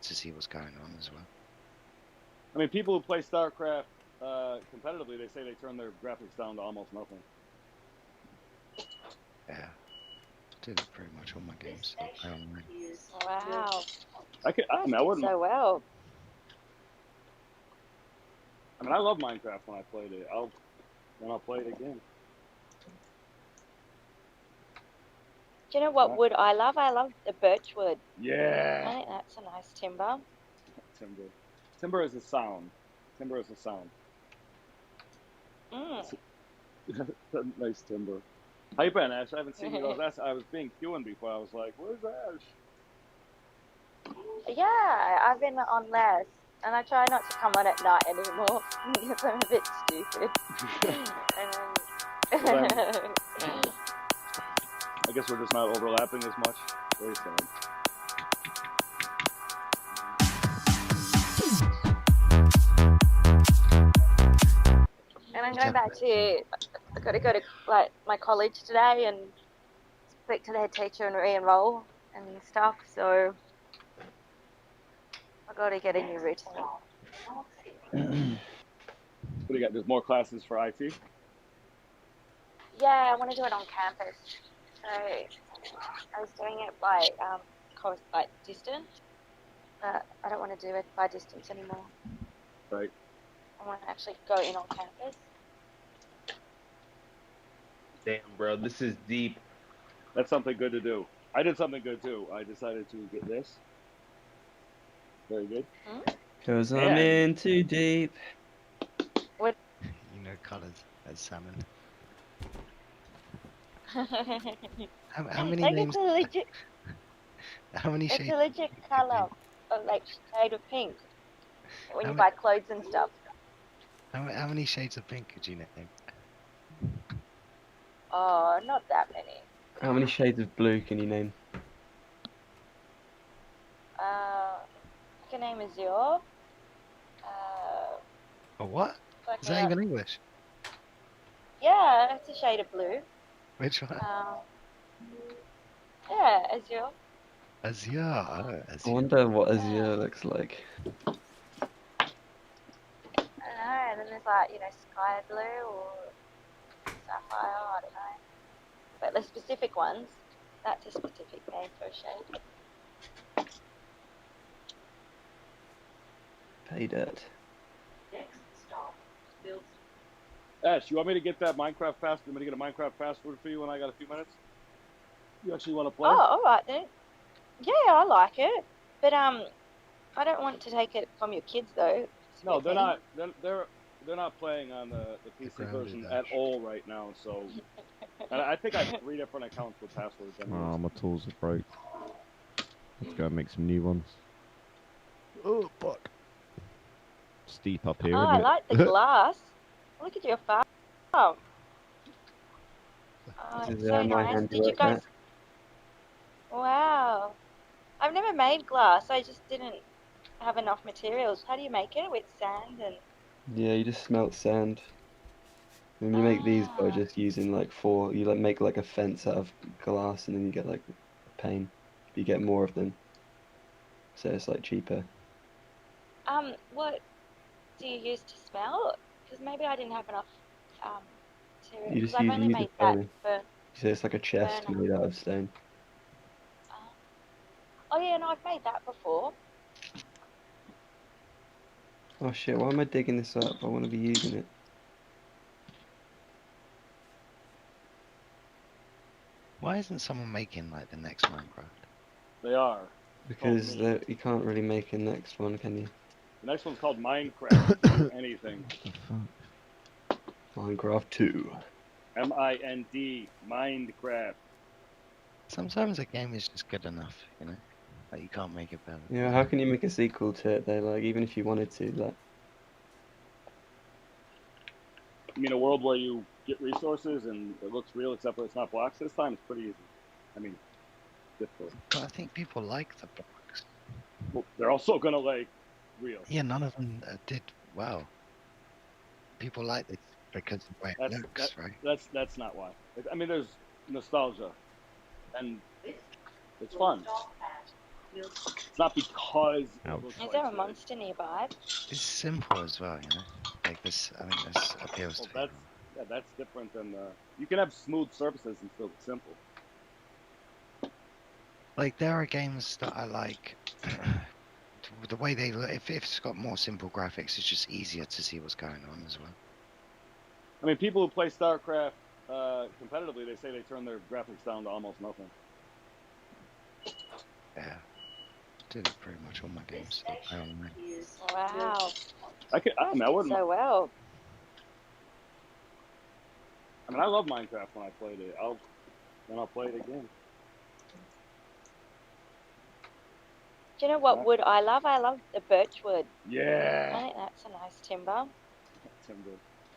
to see what's going on as well. I mean, people who play StarCraft competitively, they say they turn their graphics down to almost nothing. Yeah, I do that pretty much all my games. I play online. Wow. I mean, I wouldn't. So well. I mean, I love Minecraft when I played it. I'll play it again. Do you know what wood I love? I love the birch wood. Yeah. I think that's a nice timber. Timber. Timber is a sound. Timber is a sound. Nice timber. How you been, Ash? I haven't seen you. I was being queuing before. I was like, where's Ash? Yeah, I've been on less. And I try not to come on at night anymore because I'm a bit stupid. I guess we're just not overlapping as much. Very sad. And I'm going back to, I've got to go to like my college today and speak to their teacher and re-enroll and stuff. So I've got to get a new routine. What do you got? There's more classes for IT? Yeah, I want to do it on campus. So I was doing it by distance, but I don't want to do it by distance anymore. Right. I want to actually go in on campus. Damn, bro, this is deep. That's something good to do. I did something good too. I decided to get this. Very good. Because I'm in too deep. What? You know colours as salmon. How many names? How many shades? It's a legit colour, like shade of pink. When you buy clothes and stuff. How many shades of pink could you name? Oh, not that many. How many shades of blue can you name? I can name Azure. A what? Is that even English? Yeah, it's a shade of blue. Which one? Yeah, Azure. Azure. Oh, Azure. I wonder what Azure looks like. I don't know, and then there's like, sky blue or sapphire, I don't know. But the specific ones, that's a specific name for a shade. Pay dirt. Ash, you want me to get that Minecraft password? You want me to get a Minecraft password for you when I got a few minutes? You actually want to play? Oh, all right then. Yeah, I like it, but I don't want to take it from your kids though. No, they're not. They're not playing on the PC version at all right now. So, and I think I have 3 different accounts with passwords. Oh, my tools are broke. Let's go and make some new ones. Oh fuck! Steep up here. Oh, I like the glass. Look at your farm. Oh, it's so nice. Did you guys? Wow. I've never made glass. I just didn't have enough materials. How do you make it? With sand and... Yeah, you just smelt sand. And you make these by just using you make like a fence out of glass and then you get like a pane. You get more of them. So it's like cheaper. What do you use to smelt? Because maybe I didn't have enough materials. You just I've only made that for... So it's like a chest made out of stone. Oh yeah, no, I've made that before. Oh shit, why am I digging this up? I want to be using it. Why isn't someone making like the next Minecraft? They are. Because you can't really make a next one, can you? The next one's called Minecraft. Anything. Minecraft 2. M-I-N-D. Minecraft. Sometimes a game is just good enough, you know? Like you can't make it better. Yeah, how can you make a sequel to it though? Like, even if you wanted to, like... You mean a world where you get resources and it looks real except for it's not blocks this time? It's pretty easy. I mean, difficult. But I think people like the blocks. Well, they're also gonna like real. Yeah, none of them did well. People like this because of the way it looks, right? That's not why. I mean, there's nostalgia, and it's fun. It's not because it Ouch. looks Is like there a shit. monster nearby? It's simple as well, you know. Like this, I think this appeals Well, to people. that's different than you can have smooth surfaces and still be simple. Like there are games that I like. The way they look, if it's got more simple graphics, it's just easier to see what's going on as well. I mean, people who play StarCraft competitively, they say they turn their graphics down to almost nothing. Yeah, do that pretty much all my games. That I play online. Wow. I mean, I wouldn't. So well. I mean, I love Minecraft when I played it. I'll play it again. Do you know what wood I love? I love the birch wood. I Yeah. think that's a nice timber. Timber.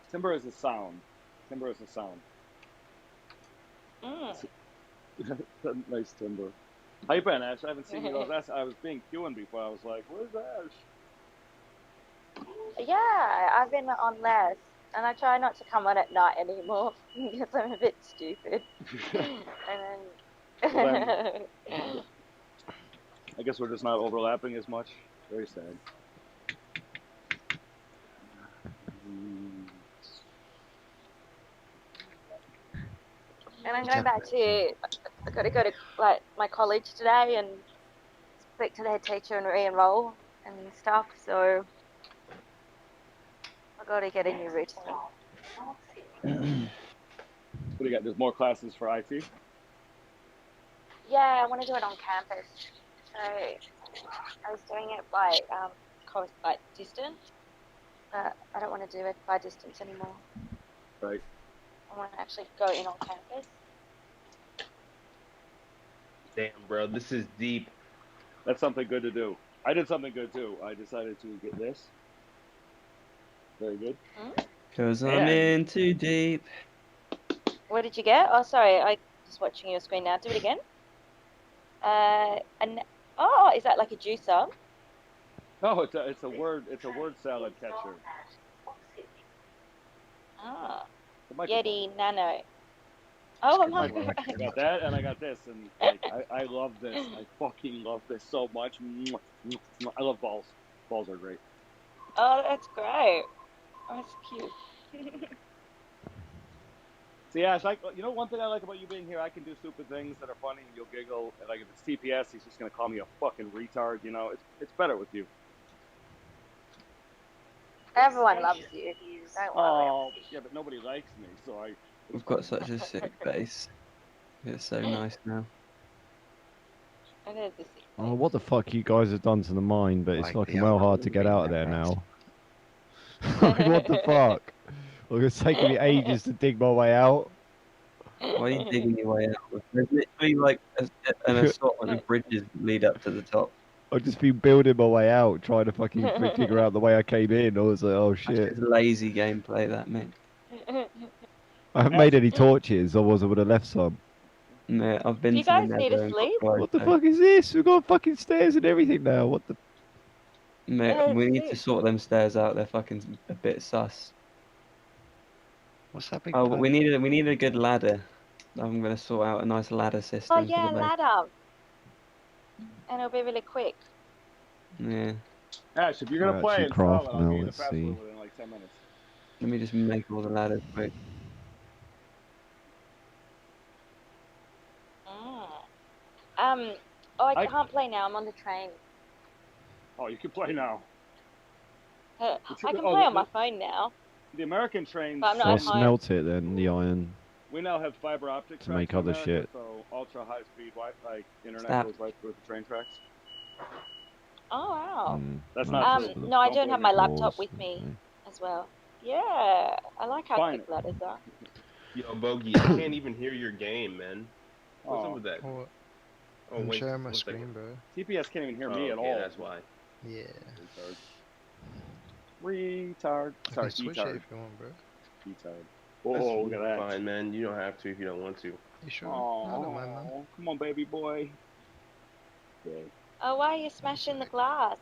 Timber is a sound. Timber is a sound. Mm. Nice timber. How you been, Ash? I haven't seen you. I was being queuing before. I was like, where's Ash? Yeah, I've been on less, and I try not to come on at night anymore because I'm a bit stupid. And then, I guess we're just not overlapping as much. Very sad. and I'm going back to. I got to go to like my college today and speak to the head teacher and re-enroll and stuff. So I got to get a new routine. What do you got? There's more classes for IT? Yeah, I want to do it on campus. So I was doing it by distance, but I don't want to do it by distance anymore. Right. I want to actually go in on campus. Damn, bro, this is deep. That's something good to do. I did something good too. I decided to get this. Very good. Cause I'm in too deep. What did you get? Oh, sorry, I just watching your screen now. Do it again. Is that like a juicer? No, it's a word salad catcher. Ah, Like Yeti Nano. Oh my I god. got that, and I got this, and like I love this. I fucking love this so much. I love balls. Balls are great. Oh, that's great. Oh, that's cute. So yeah, it's like, you know, one thing I like about you being here, I can do stupid things that are funny, and you'll giggle. And like if it's TPS, he's just gonna call me a fucking retard. You know, it's better with you. Everyone loves you. Don't worry. Oh, yeah, but nobody likes me, so I. We've got such a sick base. It's so nice now. Oh, what the fuck you guys have done to the mine, but it's Like fucking the well other hard to get green out of there pickaxe. now. Like, what the fuck? Like, it's taking me ages to dig my way out. Why are you digging your way out? There's literally like an assortment of bridges that lead up to the top. I've just been building my way out, trying to fucking figure out the way I came in. I was like, oh That's shit. just lazy gameplay, that, mate. I haven't made any torches, otherwise I would have left some. Mate, I've been Do you to the guys need Nether to and sleep? got What the glowstone. fuck is this? We've got fucking stairs and everything now. What the? Mate, we need to sort them stairs out. They're fucking a bit sus. What's that big? Oh, but we need a good ladder. I'm gonna sort out a nice ladder system Oh for yeah, the base. ladder. And it'll be really quick. Yeah. Ash, if you're gonna We're play actually and install it, craft I'll now, give you the let's password see. within like 10 minutes. Let me just make all the ladders quick. I can't play now. I'm on the train. Oh, you can play now. I can play on my phone now. The American trains. But I'm not So I'll at home. smelt it then, the iron. We now have fiber optic To tracks make in other America, shit. so ultra high speed Wi-Fi internet Stop. goes right through the train tracks. Oh wow. That's Right, not so true. the No, I Don't don't have believe my me. laptop doors, with me okay. as well. Yeah, I like how Fine. quick ladders are. Yo, Bogey, I can't even hear your game, man. What's up Oh, with that? Oh, Oh, I'm wait, sharing my one second. screen, bro. TPS can't even hear Oh, me at okay, all. that's why. Yeah. Retard. I Sorry, can switch it retard. if you want, bro. Retard. That's Oh, look at that. fine, man. You don't have to if you don't want to. You sure? I don't mind, man. Oh, come on, baby boy. Okay. Oh, why are you smashing the glass?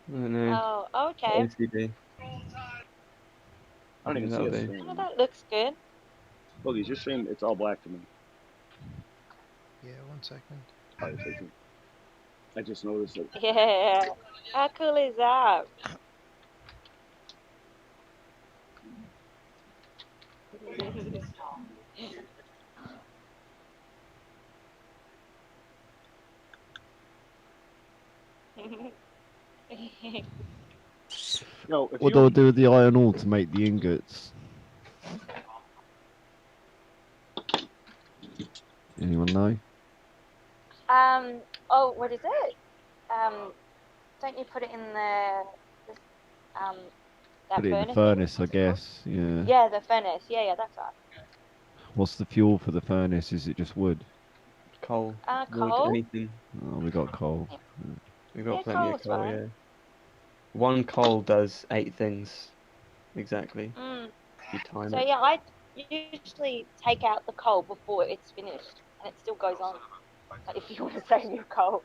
I don't know. Oh, okay. OCD. I don't even see That'll a do. stream. Oh, that looks good. Look, your stream, it's all black to me. Yeah, 1 second. Oh, it's like- I just noticed it. Yeah. How cool is that? Yo, if What do I you do with the iron ore to make the ingots? Anyone know? Oh, what is it? Don't you put it in that Put it in the furnace thing? furnace, I What's it called? guess. Yeah. Yeah, the furnace. Yeah, that's right. What's the fuel for the furnace? Is it just wood? Coal, wood, Coal? anything. Oh, we got coal. Yeah. We've got Yeah, plenty of coal's coal, fine. yeah. One coal does 8 things. Exactly. Mm. You time So it. yeah, I usually take out the coal before it's finished, and it still goes on. Like, if you want to save your coal.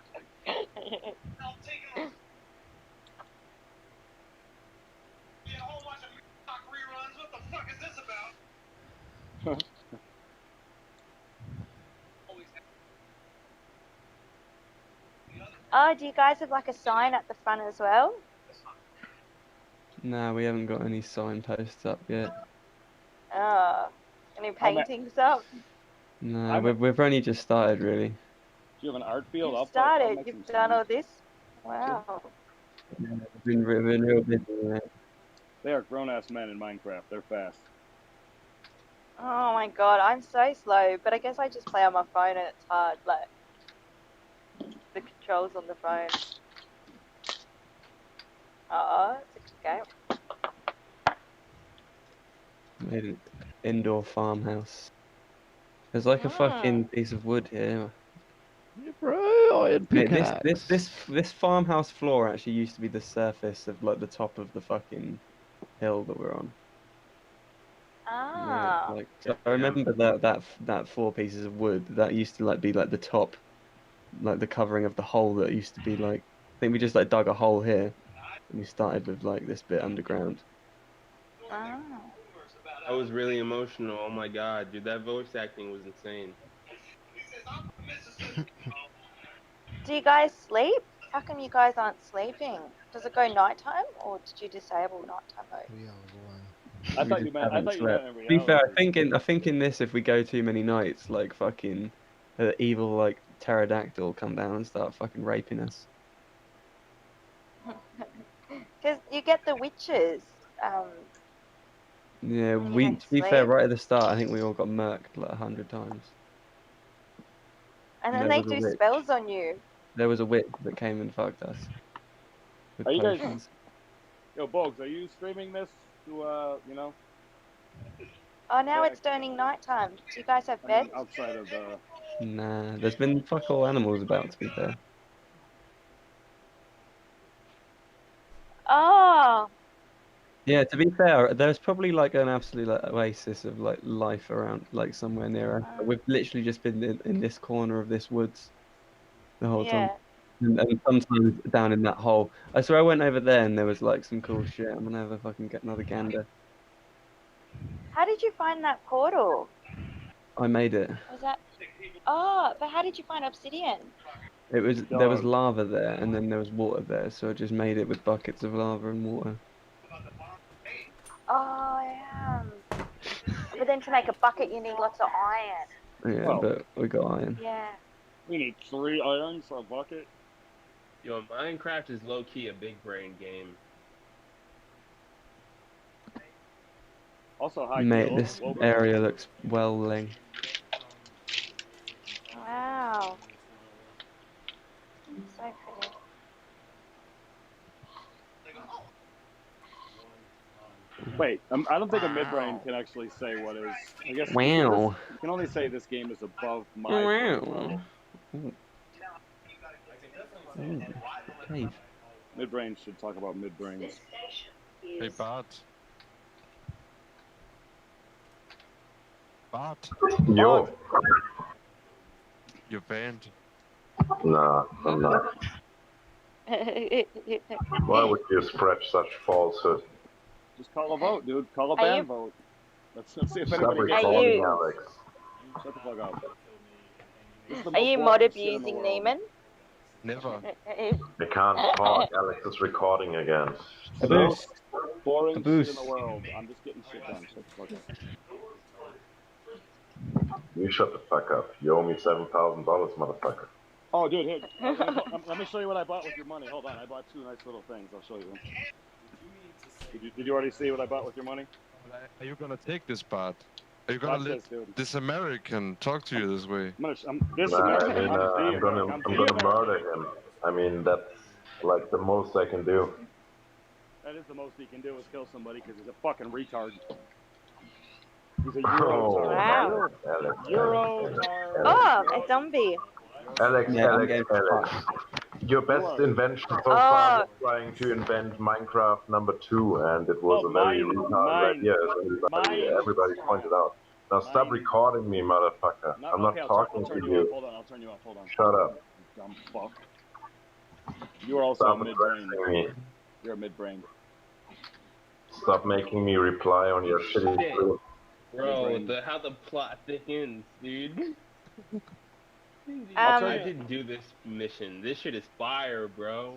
Oh, do you guys have like a sign at the front as well? Nah, we haven't got any signposts up yet. Any I'm at- paintings up? Nah, I'm. Do we've only just started, really. you have an art field? You've I'll started. make some You've done signs. all this. Wow. Yeah, we've been real busy with it. They are grown-ass men in Minecraft. They're fast. Oh my god, I'm so slow. But I guess I just play on my phone and it's hard. Like the controls on the phone. It's a good game. Made an indoor farmhouse. There's like a fucking piece of wood here. Yeah, bro, iron Mate, pickaxe. this farmhouse floor actually used to be the surface of like the top of the fucking hill that we're on. Yeah, Ah. like so I remember that 4 pieces of wood that used to like be like the top, like the covering of the hole that used to be like. I think we just like dug a hole here, and we started with like this bit underground. Ah. I was really emotional. Oh my god, dude, that voice acting was insane. Do you guys sleep? How come you guys aren't sleeping? Does it go nighttime or did you disable nighttime mode? We are one. I We thought just you meant. I haven't thought you meant slept. in To be fair, reality. I think in this, if we go too many nights, like fucking evil like pterodactyl will come down and start fucking raping us. Because you get the witches. Yeah, When you to don't be fair, sleep. right at the start, I think we all got murked like 100 times. And And then there they was a do witch. spells on you. There was a witch that came and fucked us with Are you guys? potions. Yo, Bogs, are you streaming this to Oh, now Yeah. it's turning nighttime. Do you guys have I bed? mean, outside of the. Nah, there's been fuck all animals about, to be fair. Oh. Yeah, to be fair, there's probably like an absolute like oasis of like life around like somewhere near us. But we've literally just been in this corner of this woods the whole time. Yeah. And sometimes down in that hole. I swear I went over there and there was like some cool shit. I'm gonna have a fucking get another gander. How did you find that portal? I made it. Was that? Oh, but how did you find obsidian? There was Dog. lava there and then there was water there, so I just made it with buckets of lava and water. Oh, yeah. But then to make a bucket, you need lots of iron. Yeah, Oh. but we got iron. Yeah. We need 3 irons for a bucket. Yo, Minecraft is low key a big brain game. Also, high Mate, key, this low brain. area looks well ling. Wow. So pretty. Wait, I don't think a midbrain can actually say what is. I guess Wow. you can only say this game is above my Wow. level. Ooh. Ooh, cave. Midbrain should talk about midbrains. Hey, Bart. Bart, Yo. you're banned. Nah, I'm not. Why would you spread such falsehood? Just call a vote, dude. Call a Are ban you- vote. Let's see if Stop anybody gets recording, you- Alex. Shut the fuck up. This is the Are most you boring mod shit in the abusing world. Neiman? Never. I can't talk. Alex is recording again. A boost. Boring A shit boost. in the world. I'm just getting shit done. Shut the fuck up. You shut the fuck up. You owe me $7,000, motherfucker. Oh, dude, here. Let me show you what I bought with your money. Hold on, I bought 2 nice little things. I'll show you. Did you already see what I bought with your money? Are you gonna take this part? Are you gonna Watch let this, dude. this American talk to you this way? This Nah, American. I mean, I'm gonna American. murder him. I mean, that's like the most I can do. That is the most he can do is kill somebody because he's a fucking retard. He's a Oh, Eurotard. Wow. Alex, Eurotard. Oh, a zombie. Alex, Yeah, I'm Alex, getting Alex. Your best invention so far was trying to invent Minecraft #2, and it was a very retarded idea, as everybody pointed out. Now stop recording me, motherfucker. I'm not talking to you. Hold on, I'll turn you off. Hold on. Shut up. You dumb fuck. You are also Stop mid-brain. addressing me. You're a mid-brain. Stop making me reply on your shitty Shit. stream. Bro, how the plot thickens, dude. Um, I didn't do this mission. This shit is fire, bro.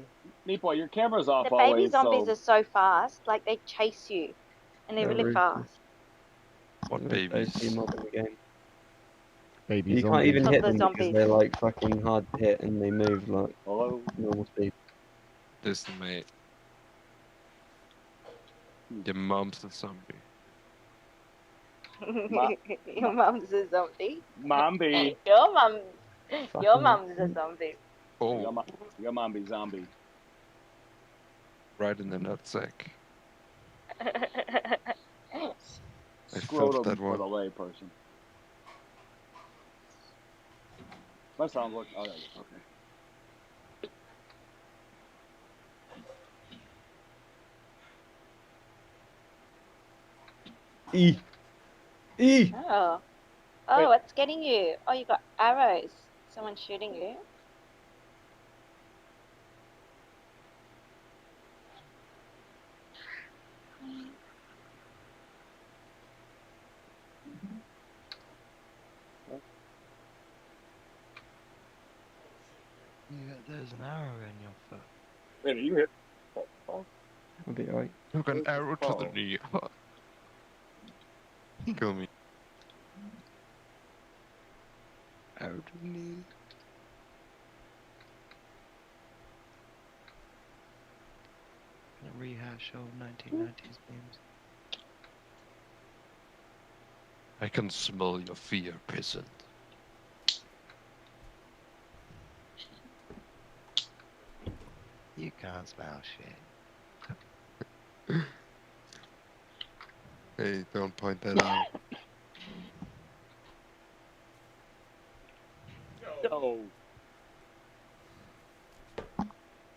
Meatboy, your camera's off The baby always, zombies so... are so fast, like they chase you, and they're They're really ruthless. fast. What Those babies? mob in the game. Baby You can't zombies. even hit them Toddler because zombies. they're like fucking hard to hit and they move like Hello? normal speed. Listen, mate. Your mom's a zombie. Your mum's a zombie. Mombi. Your mum's a zombie. Oh, Your mom be zombie. right in the nutsack. Scrotum that for one. the lay person. My sound work. Oh, yeah, okay. E. Oh. Oh, what's getting you? Oh, you got arrows. Someone's shooting you. There's an arrow in your foot. Wait, you hit. I'll be alright. Took an arrow to the knee. Kill me. Arrow to the knee. Gonna rehash old 1990s memes. I can smell your fear, peasant. You can't smell shit. Hey, don't point that out. No.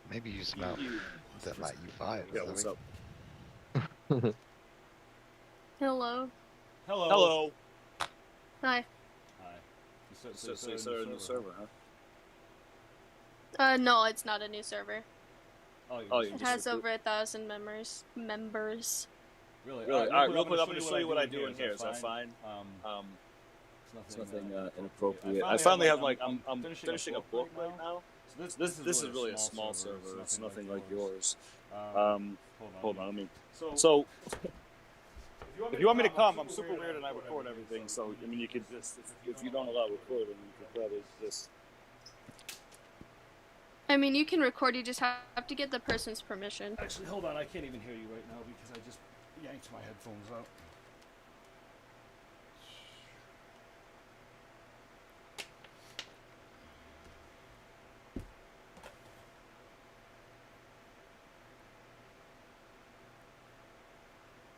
Maybe you smell that like you fired. Yeah, what's up? Hello. Hello. Hi. So you started a new server, huh? No, it's not a new server. Oh, It has over 1,000 members. Really? Alright, real quick, I'm going to show you what I do in here. Is that fine? It's nothing inappropriate. I finally have, like, I'm finishing a book right now. So this is really a small server. It's nothing like yours. Hold on, let me... So, if you want me to come, I'm super weird and I record everything. So, I mean, you could just... If you don't allow recording, you could probably just... I mean, you can record, you just have to get the person's permission. Actually, hold on, I can't even hear you right now because I just yanked my headphones out.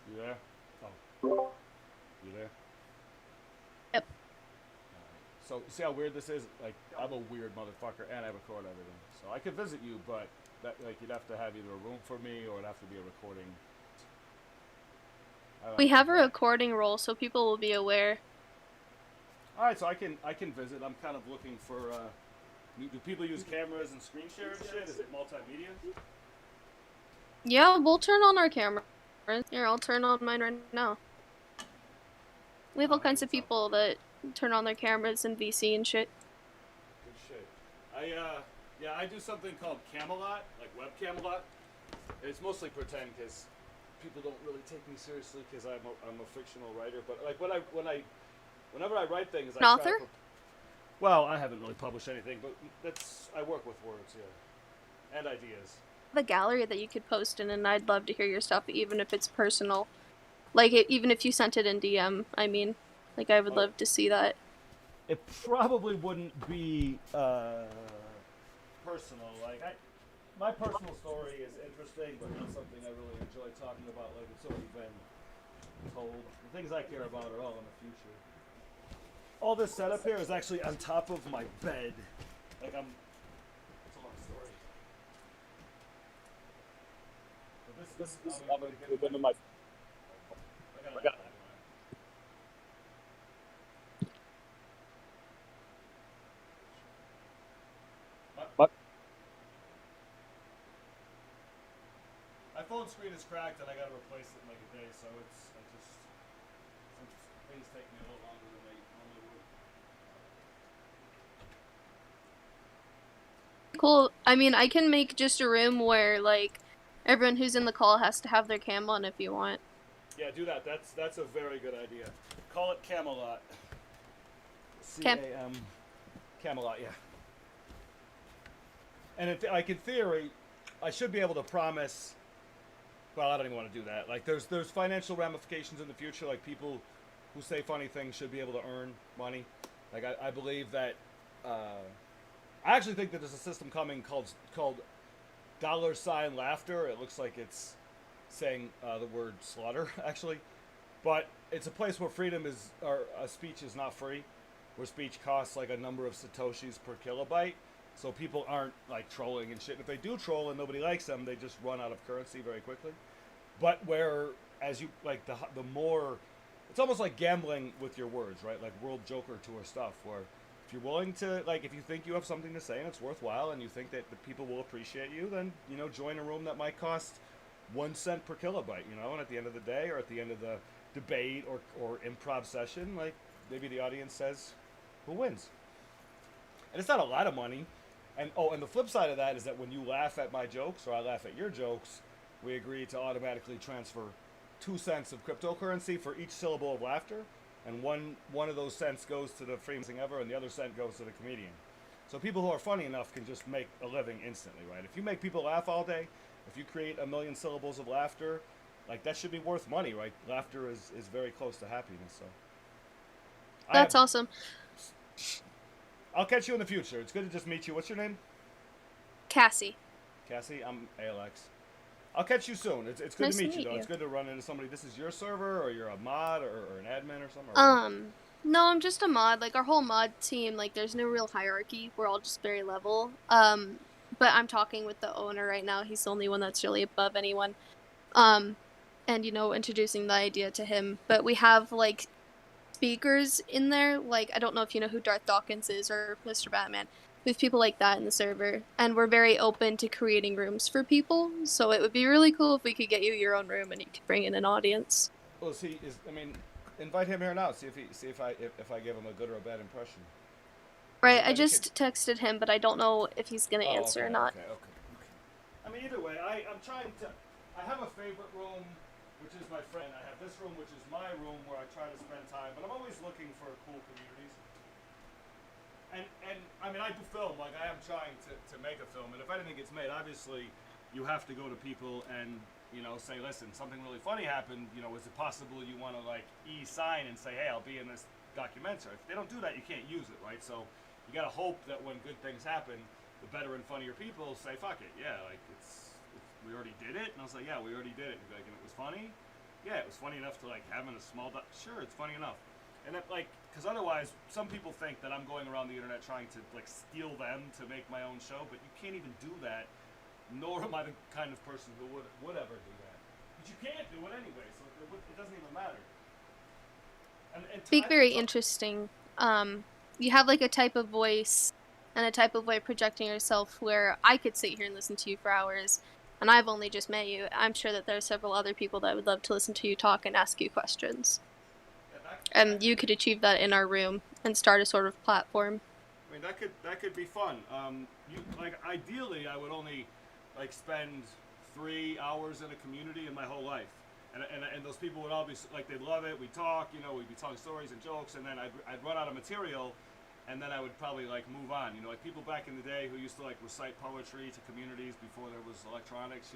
You there? Oh. You there? Yep. So, see how weird this is? Like, I'm a weird motherfucker and I record everything. So I could visit you, but that, like, you'd have to have either a room for me or it'd have to be a recording. We have a recording role, so people will be aware. Alright, so I can visit. I'm kind of looking for, do people use cameras and screen share and shit? Is it multimedia? Yeah, we'll turn on our camera. Here, I'll turn on mine right now. We have all kinds of people that turn on their cameras and VC and shit. Good shit. Yeah, I do something called Camelot, like web Camelot. It's mostly pretend because people don't really take me seriously because I'm a fictional writer. But like whenever I write things, An author? Well, I haven't really published anything, but I work with words, yeah, and ideas. The gallery that you could post in, and I'd love to hear your stuff, even if it's personal. Like, even if you sent it in DM, I mean. Like, I would love to see that. It probably wouldn't be personal. Like, my personal story is interesting, but not something I really enjoy talking about. Like, it's already been told. The things I care about are all in the future. All this setup here is actually on top of my bed. Like, it's a long story. This I'm gonna get into my. I got it. My phone screen is cracked and I gotta replace it in like a day, so some things take me a little longer than they normally would. Cool. I mean, I can make just a room where, like, everyone who's in the call has to have their cam on if you want. Yeah, do that. That's a very good idea. Call it Camelot. C-A-M. Camelot, yeah. And in theory, I should be able to promise. Well, I don't even want to do that. Like, there's financial ramifications in the future. Like, people who say funny things should be able to earn money. Like, I believe that. I actually think that there's a system coming called $sign laughter. It looks like it's saying the word slaughter, actually, but it's a place where speech is not free, where speech costs like a number of satoshis per kilobyte. So people aren't like trolling and shit. And if they do troll and nobody likes them, they just run out of currency very quickly. But as you like the more, it's almost like gambling with your words, right? Like World Joker Tour stuff, where if you're willing to, like, if you think you have something to say and it's worthwhile, and you think that the people will appreciate you, then join a room that might cost 1 cent per kilobyte, and at the end of the day or at the end of the debate or improv session, like maybe the audience says who wins. And it's not a lot of money. And the flip side of that is that when you laugh at my jokes or I laugh at your jokes, we agree to automatically transfer 2 cents of cryptocurrency for each syllable of laughter, and one of those cents goes to the freest thing ever, and the other cent goes to the comedian. So people who are funny enough can just make a living instantly, right? If you make people laugh all day, if you create 1 million syllables of laughter, like, that should be worth money, right? Laughter is very close to happiness. So that's awesome. I'll catch you in the future. It's good to just meet you. What's your name? Cassie. Cassie, I'm Alex. I'll catch you soon. It's good to meet you, though. It's good to run into somebody. This is your server, or you're a mod, or an admin, or something? No, I'm just a mod. Like, our whole mod team, like, there's no real hierarchy. We're all just very level. But I'm talking with the owner right now. He's the only one that's really above anyone. And, introducing the idea to him. But we have, like, speakers in there. Like, I don't know if you know who Darth Dawkins is or Mr. Batman. We have people like that in the server. And we're very open to creating rooms for people. So it would be really cool if we could get you your own room and you could bring in an audience. Well, invite him here now. See if I give him a good or a bad impression. Right, I just texted him, but I don't know if he's gonna answer or not. Okay. I mean, either way, I'm trying to. I have a favorite room, which is my friend. I have this room, which is my room, where I try to spend time. But I'm always looking for cool communities. And I mean, I do film. Like, I am trying to make a film. And if anything gets made, obviously, you have to go to people and say, listen, something really funny happened. Is it possible you want to like sign and say, hey, I'll be in this documentary? If they don't do that, you can't use it, right? So you gotta hope that when good things happen, the better and funnier people say, fuck it, yeah, like we already did it. And I was like, yeah, we already did it. And and it was funny. Yeah, it was funny enough to like have in a small sure, it's funny enough. And that, like, because otherwise, some people think that I'm going around the internet trying to like steal them to make my own show, but you can't even do that. Nor am I the kind of person who would ever do that. But you can't do it anyway, so it doesn't even matter. Very interesting. You have like a type of voice and a type of way of projecting yourself where I could sit here and listen to you for hours, and I've only just met you. I'm sure that there are several other people that would love to listen to you talk and ask you questions. And you could achieve that in our room and start a sort of platform. I mean, that could be fun. Ideally, I would only spend 3 hours in a community in my whole life, and those people would all be they'd love it. We'd talk, we'd be telling stories and jokes, and then I'd run out of material, and then I would probably move on. People back in the day who used to recite poetry to communities before there was electronics.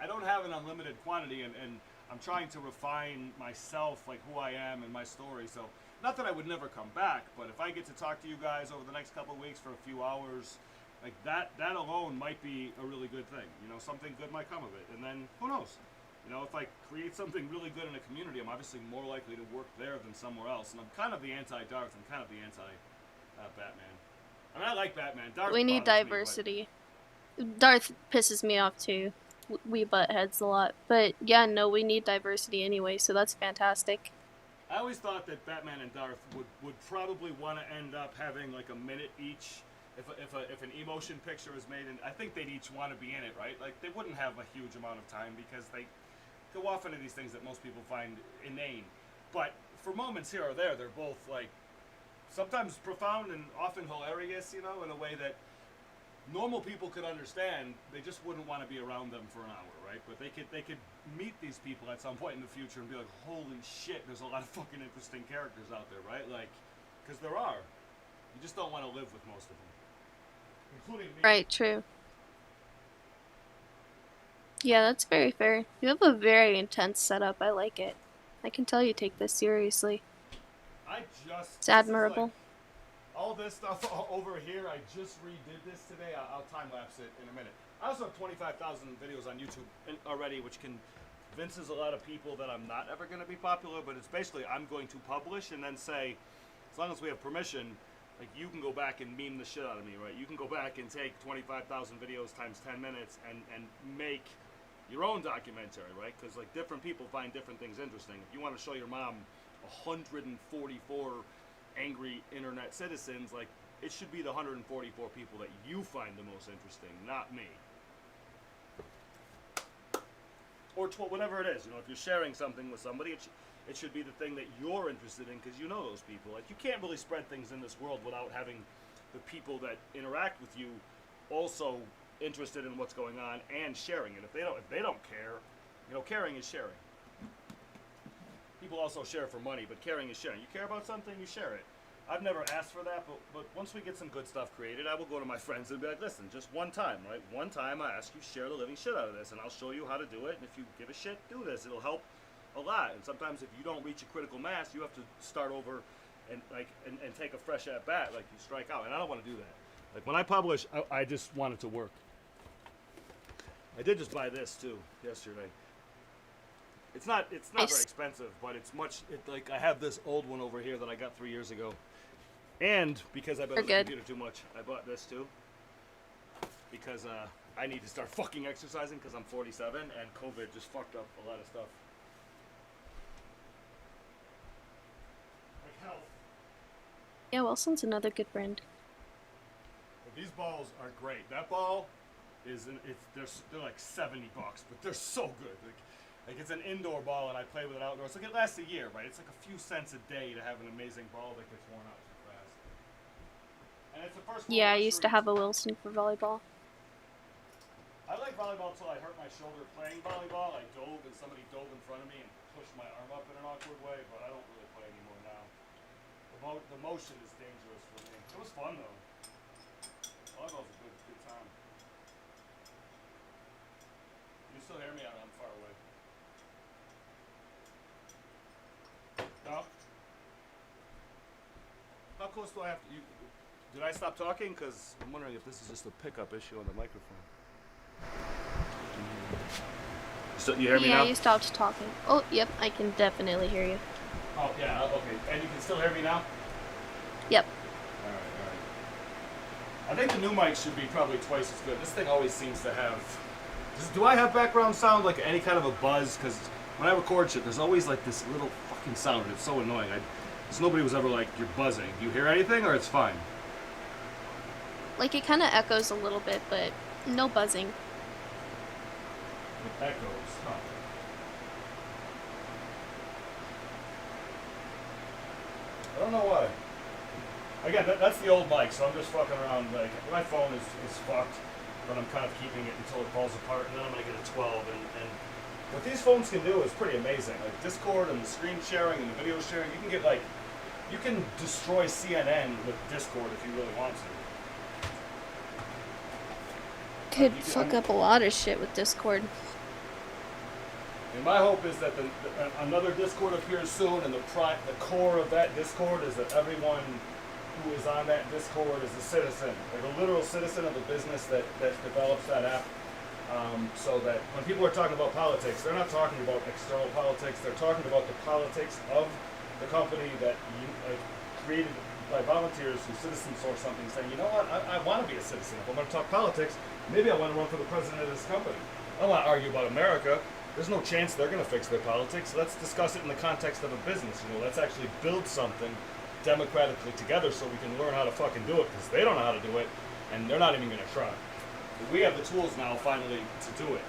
I don't have an unlimited quantity, and I'm trying to refine myself, who I am and my story. So. Not that I would never come back, but if I get to talk to you guys over the next couple of weeks for a few hours, that alone might be a really good thing. Something good might come of it. And then, who knows? If I create something really good in a community, I'm obviously more likely to work there than somewhere else. And I'm kind of the anti-Darth. I'm kind of the anti-Batman. I mean, I like Batman. Darth we need diversity. Darth pisses me off, too. We butt heads a lot. But, yeah, no, we need diversity anyway, so that's fantastic. I always thought that Batman and Darth would probably want to end up having a minute each. If an emotion picture is made, and I think they'd each want to be in it, right? They wouldn't have a huge amount of time because they go off into these things that most people find inane. But for moments here or there, they're both sometimes profound and often hilarious, in a way that normal people could understand. They just wouldn't want to be around them for an hour, right? But they could meet these people at some point in the future and be like, holy shit, there's a lot of fucking interesting characters out there, right? Because there are. You just don't want to live with most of them, including me. Right, true. Yeah, that's very fair. You have a very intense setup. I like it. I can tell you take this seriously. It's admirable. All this stuff over here, I just redid this today. I'll time-lapse it in a minute. I also have 25,000 videos on YouTube already, which convinces a lot of people that I'm not ever going to be popular, but it's basically I'm going to publish and then say, as long as we have permission, you can go back and meme the shit out of me, right? You can go back and take 25,000 videos times 10 minutes and make your own documentary, right? Because different people find different things interesting. If you want to show your mom 144 angry internet citizens, it should be the 144 people that you find the most interesting, not me. Or whatever it is, if you're sharing something with somebody, it should be the thing that you're interested in because you know those people. You can't really spread things in this world without having the people that interact with you also interested in what's going on and sharing it. If they don't care, caring is sharing. People also share for money, but caring is sharing. You care about something, you share it. I've never asked for that, but once we get some good stuff created, I will go to my friends and be like, listen, just one time, right? One time I ask you share the living shit out of this, and I'll show you how to do it, and if you give a shit, do this. It'll help a lot. And sometimes if you don't reach a critical mass, you have to start over and take a fresh at bat, you strike out. And I don't want to do that. When I publish, I just want it to work. I did just buy this too yesterday. It's not very expensive, but it's much. I have this old one over here that I got 3 years ago, and because I've been on the computer too much, I bought this too. Because I need to start fucking exercising because I'm 47 and COVID just fucked up a lot of stuff. Health. Yeah, Wilson's another good brand. Well, these balls are great. That ball they're $70, but they're so good. It's an indoor ball, and I play with it outdoors. It lasts a year, right? It's a few cents a day to have an amazing ball that gets worn out too fast. And it's the first one. Yeah, I used to have a Wilson for volleyball. I like volleyball until I hurt my shoulder playing volleyball. I dove, and somebody dove in front of me and pushed my arm up in an awkward way, but I don't really play anymore now. The motion is dangerous for me. It was fun, though. Volleyball's a good time. You still hear me? I'm far away. No? How close do I have to... Did I stop talking? Because I'm wondering if this is just a pickup issue on the microphone. So you hear me now? Yeah, you stopped talking. Oh, yep, I can definitely hear you. Oh, yeah, okay. And you can still hear me now? Yep. Alright. I think the new mic should be probably twice as good. This thing always seems to have... Do I have background sound, any kind of a buzz? Because when I record shit, there's always this little fucking sound, and it's so annoying. So nobody was ever like, you're buzzing. Do you hear anything, or it's fine? It kind of echoes a little bit, but no buzzing. It echoes, huh? I don't know why. again, that's the old mic, so I'm just fucking around. Like, my phone is fucked, but I'm kind of keeping it until it falls apart, and then I'm gonna get a 12. And what these phones can do is pretty amazing. Like Discord and the screen sharing and the video sharing, you can get like, you can destroy CNN with Discord if you really want to. Could fuck up a lot of shit with Discord. And my hope is that another Discord appears soon, and the core of that Discord is that everyone who is on that Discord is a citizen, like a literal citizen of the business that develops that app. So that when people are talking about politics, they're not talking about external politics. They're talking about the politics of the company that created by volunteers who citizen source something, saying, you know what, I want to be a citizen. If I'm going to talk politics, maybe I want to run for the president of this company. I don't want to argue about America. There's no chance they're going to fix their politics. Let's discuss it in the context of a business. You know, let's actually build something democratically together so we can learn how to fucking do it, because they don't know how to do it, and they're not even going to try. But we have the tools now, finally, to do it.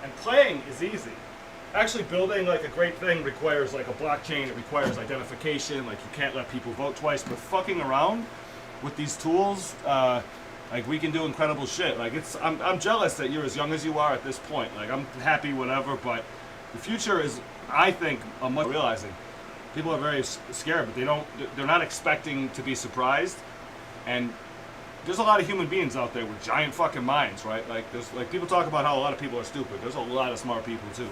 And playing is easy. Actually building like a great thing requires like a blockchain, it requires identification, like you can't let people vote twice, but fucking around with these tools, like we can do incredible shit. Like I'm jealous that you're as young as you are at this point. Like I'm happy, whatever, but the future is, I think, I'm realizing. People are very scared, but they're not expecting to be surprised. And there's a lot of human beings out there with giant fucking minds, right? Like people talk about how a lot of people are stupid. There's a lot of smart people too.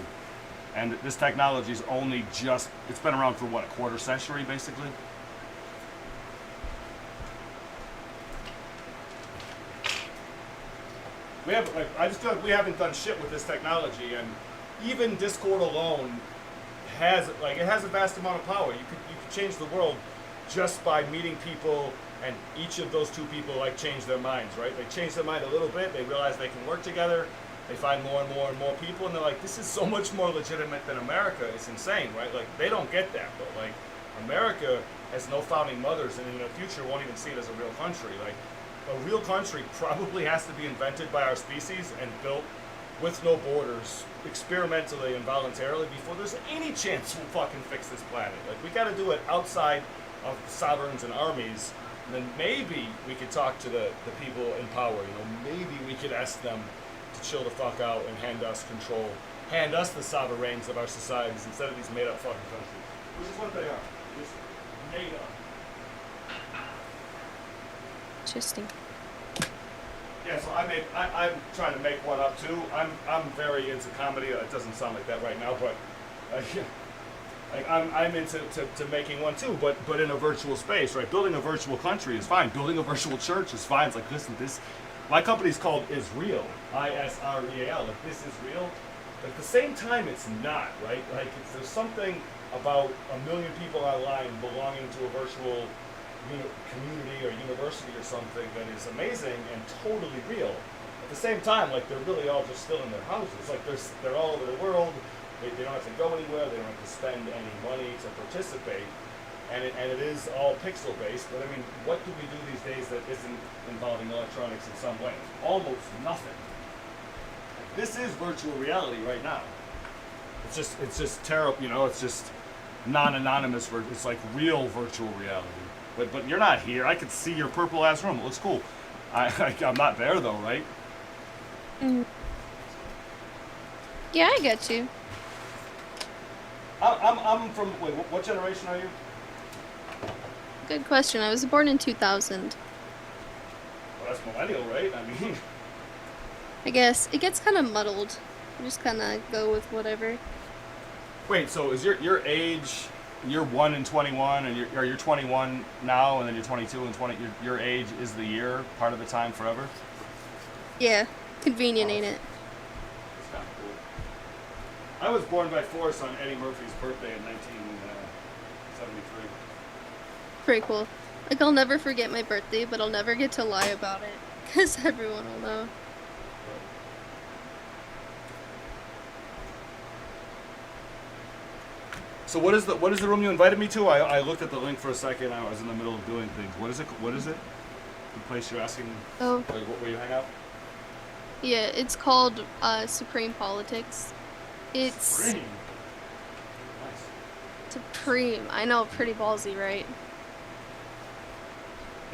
And this technology is only it's been around for what, a quarter century basically? I just feel like we haven't done shit with this technology, and even Discord alone has a vast amount of power. You could change the world just by meeting people, and each of those two people change their minds, right? They change their mind a little bit, they realize they can work together, they find more and more and more people, and they're like, this is so much more legitimate than America. It's insane, right? Like, they don't get that, but like, America has no founding mothers, and in the future won't even see it as a real country. Like, a real country probably has to be invented by our species and built with no borders, experimentally and voluntarily, before there's any chance we'll fucking fix this planet. Like, we gotta do it outside of sovereigns and armies, and then maybe we could talk to the people in power, you know, maybe we could ask them to chill the fuck out and hand us control, hand us the sovereigns of our societies instead of these made-up fucking countries, which is what they are, just made up. Interesting. Yeah, so I'm trying to make one up too. I'm very into comedy. It doesn't sound like that right now, but I'm into making one too. But in a virtual space, right? Building a virtual country is fine. Building a virtual church is fine. It's like, listen, my company's called Israel, ISREAL. Like, this is real. But at the same time, it's not, right? Like, there's something about 1 million people online belonging to a virtual community or university or something that is amazing and totally real. At the same time, like, they're really all just still in their houses. Like, they're all over the world. They don't have to go anywhere. They don't have to spend any money to participate. And it is all pixel based. But I mean, what do we do these days that isn't involving electronics in some way? Almost nothing. This is virtual reality right now. It's just terrible. You know, it's just non-anonymous. It's like real virtual reality. But you're not here. I could see your purple ass room. It looks cool. I'm not there though, right? Mm. Yeah, I get you. I'm from. Wait, what generation are you? Good question. I was born in 2000. Well, that's millennial, right? I mean. I guess it gets kind of muddled. You just kind of go with whatever. Wait, so is your age? You're 1 and 21, and you're 21 now, and then you're 22 and 20. Your age is the year, part of the time, forever. Yeah, convenient, ain't it? It's kind of cool. I was born by force on Eddie Murphy's birthday in 1973. Pretty cool. Like, I'll never forget my birthday, but I'll never get to lie about it, because everyone will know. So what is the room you invited me to? I looked at the link for a second. I was in the middle of doing things. What is it? What is it? The place you're asking? Oh. Where you hang out? Yeah, it's called Supreme Politics. It's Supreme. Nice. Supreme. I know, pretty ballsy, right?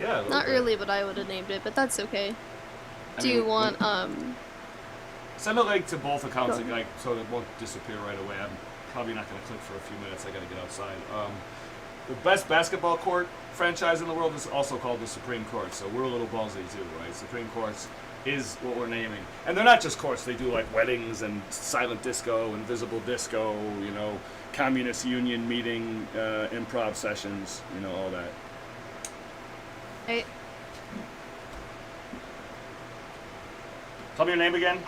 Yeah. Not really what I would have named it, but that's okay. Do you want Send a link to both accounts, like, so it won't disappear right away. I'm probably not going to click for a few minutes. I got to get outside. The best basketball court franchise in the world is also called the Supreme Court, so we're a little ballsy too, right? Supreme Courts is what we're naming. And they're not just courts. They do, like, weddings and silent disco and visible disco, you know, communist union meeting, improv sessions, you know, all that. Hey. Tell me your name again.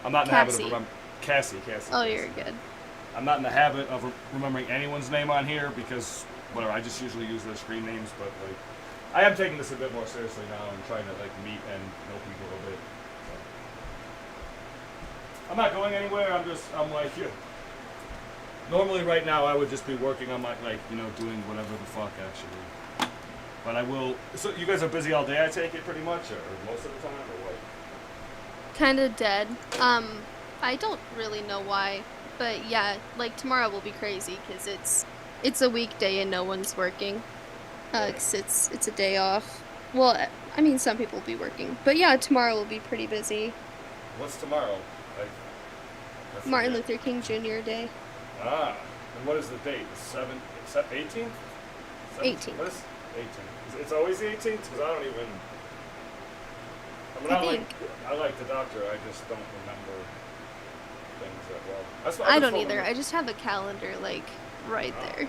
I'm not in the habit of remembering. Cassie. Oh, you're good. I'm not in the habit of remembering anyone's name on here because, whatever, I just usually use their screen names, but, like, I am taking this a bit more seriously now and trying to, like, meet and know people a little bit. So. I'm not going anywhere, I'm like, yeah. Normally right now I would just be working on my, like, you know, doing whatever the fuck, actually. But I will, so you guys are busy all day, I take it, pretty much, or most of the time, or what? Kind of dead. I don't really know why, but yeah, like tomorrow will be crazy because it's a weekday and no one's working. 'Cause it's a day off. Well, I mean, some people will be working, but yeah, tomorrow will be pretty busy. What's tomorrow? Martin Luther King Jr. Day. Ah, and what is the date? The 18th? 18th. What is 18th? It's always the 18th? Because I don't even... I like the doctor, I just don't remember things that well. I don't either. I just have a calendar, like, right there.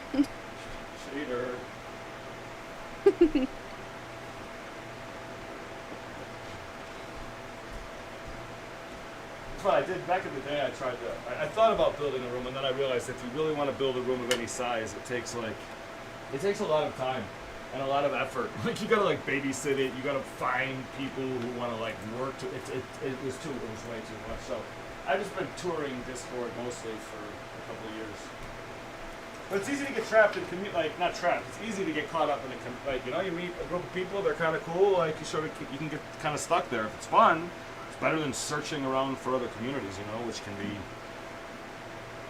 Cheater. That's what I did back in the day. I thought about building a room, and then I realized if you really want to build a room of any size, it takes a lot of time and a lot of effort. Like, you gotta, like, babysit it. You gotta find people who want to, like, work. It was way too much. So I've just been touring Discord mostly for a couple of years. But it's easy to get trapped in not trapped. It's easy to get caught up in you know, you meet a group of people, they're kind of cool. Like, you can get kind of stuck there. If it's fun, it's better than searching around for other communities, you know, which can be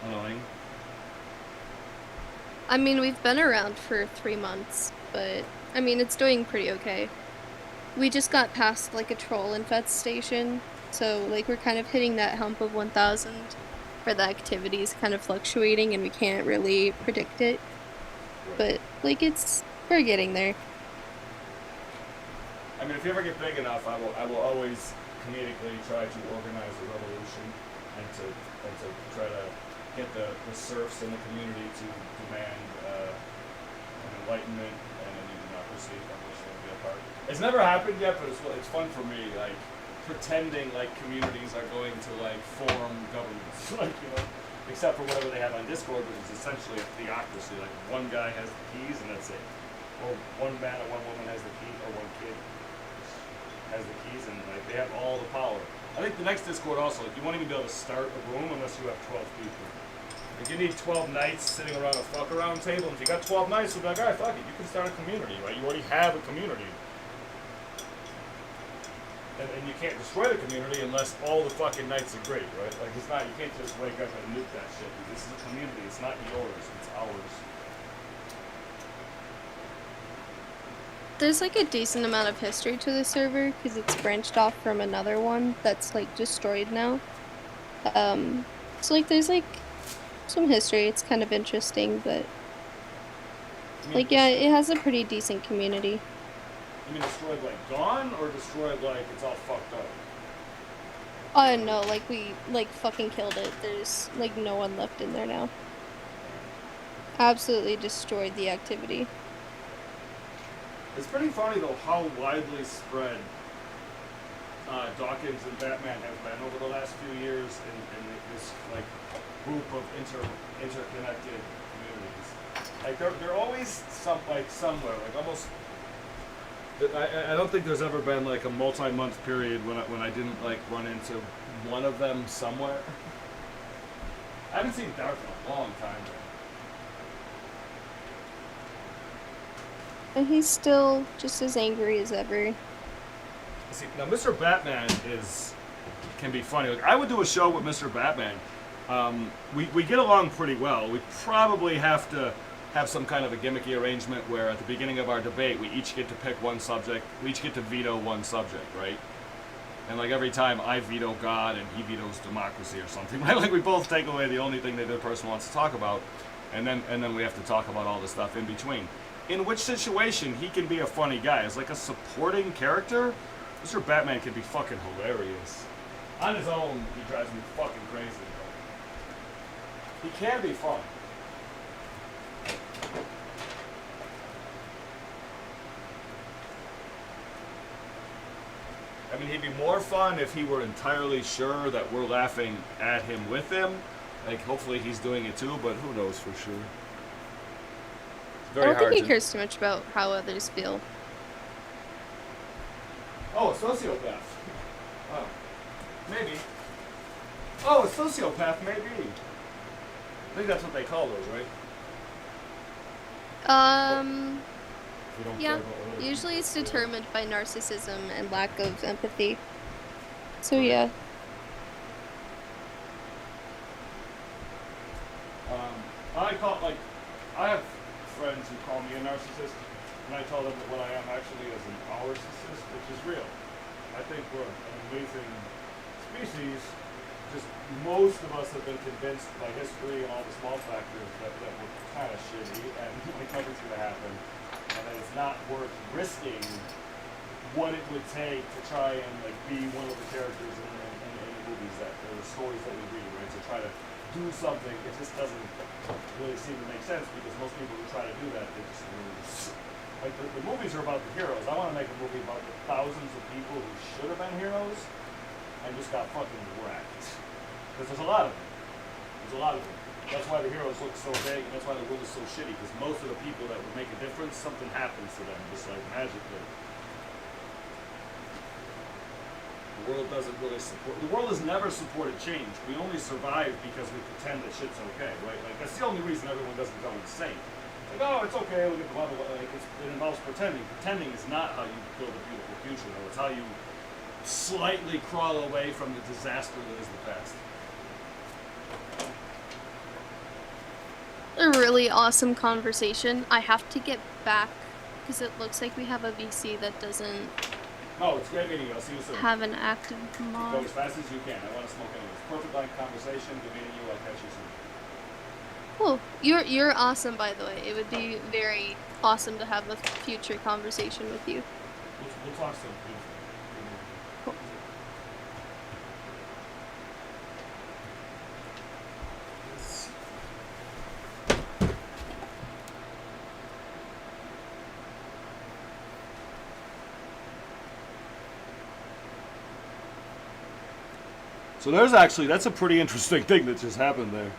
annoying. I mean, we've been around for 3 months, but I mean, it's doing pretty okay. We just got past like a troll infestation, so like we're kind of hitting that hump of 1,000 where the activity is kind of fluctuating and we can't really predict it. But like we're getting there. I mean, if you ever get big enough, I will always comedically try to organize a revolution and to try to get the serfs in the community to demand an enlightenment and a new democracy from which they will be a part. It's never happened yet, but it's fun for me, like, pretending like communities are going to, like, form governments, like, you know, except for whatever they have on Discord, which is essentially a theocracy. Like, one guy has the keys and that's it. Or one man or one woman has the key, or one kid has the keys, and, like, they have all the power. I think the next Discord also, like, you won't even be able to start a room unless you have 12 people. Like, you need 12 knights sitting around a fuck-around table, and if you got 12 knights, you'll be like, alright, fuck it, you can start a community, right? You already have a community. And you can't destroy the community unless all the fucking knights agree, right? Like, it's not, you can't just wake up and nuke that shit. This is a community, it's not yours, it's ours. There's like a decent amount of history to the server because it's branched off from another one that's like destroyed now. So like there's like some history. It's kind of interesting, but like yeah, it has a pretty decent community. You mean destroyed like gone, or destroyed like it's all fucked up? Oh no, like we like fucking killed it. There's like no one left in there now. Absolutely destroyed the activity. It's pretty funny though how widely spread Dawkins and Batman have been over the last few years in this like group of interconnected communities. Like they're always somewhere, like almost. I don't think there's ever been like a multi-month period when I didn't like run into one of them somewhere. I haven't seen Dark in a long time though. And he's still just as angry as ever. See, now Mr. Batman can be funny. Like, I would do a show with Mr. Batman. We get along pretty well. We probably have to have some kind of a gimmicky arrangement where at the beginning of our debate, we each get to pick one subject, we each get to veto one subject, right? And like every time I veto God and he vetoes democracy or something, right? Like we both take away the only thing that the other person wants to talk about, and then we have to talk about all the stuff in between. In which situation he can be a funny guy. As like a supporting character, Mr. Batman can be fucking hilarious. On his own, he drives me fucking crazy. He can be fun. I mean, he'd be more fun if he were entirely sure that we're laughing at him with him. Like, hopefully he's doing it too, but who knows for sure. It's very I don't hard think he cares too much about how others feel. Oh, a sociopath. Oh, maybe. Oh, a sociopath, maybe. I think that's what they call those, right? If you don't care Yeah. about what other Usually people it's feel. determined by narcissism and lack of empathy. So yeah. I have friends who call me a narcissist, and I tell them that what I am actually is an narcissist, which is real. I think we're an amazing species. Just most of us have been convinced by history and all the small factors that we're kind of shitty and like nothing's going to happen, and that it's not worth risking what it would take to try and like be one of the characters in the movies that or the stories that we read, right? To try to do something, it just doesn't really seem to make sense because most people who try to do that, they just lose. Like the movies are about the heroes. I want to make a movie about the thousands of people who should have been heroes and just got fucking wrecked. Because there's a lot of them. There's a lot of them. That's why the heroes look so big, and that's why the world is so shitty. Because most of the people that would make a difference, something happens to them, just like magically. The world doesn't really support. The world has never supported change. We only survive because we pretend that shit's okay, right? Like that's the only reason everyone doesn't go insane. It's like, oh, it's okay. Look at the blah blah blah. Like it involves pretending. Pretending is not how you build a beautiful future, though. It's how you slightly crawl away from the disaster that is the past. A really awesome conversation. I have to get back because it looks like we have a VC that doesn't No, it's great meeting you. I'll see you soon. have an active Go mod. as fast as you can. I want to smoke anyways. Perfect line conversation. Good meeting you. I'll catch you soon. Cool. You're awesome, by the way. It would be very awesome to have a future conversation with you. We'll talk soon. Cool. So that's a pretty interesting thing that just happened there.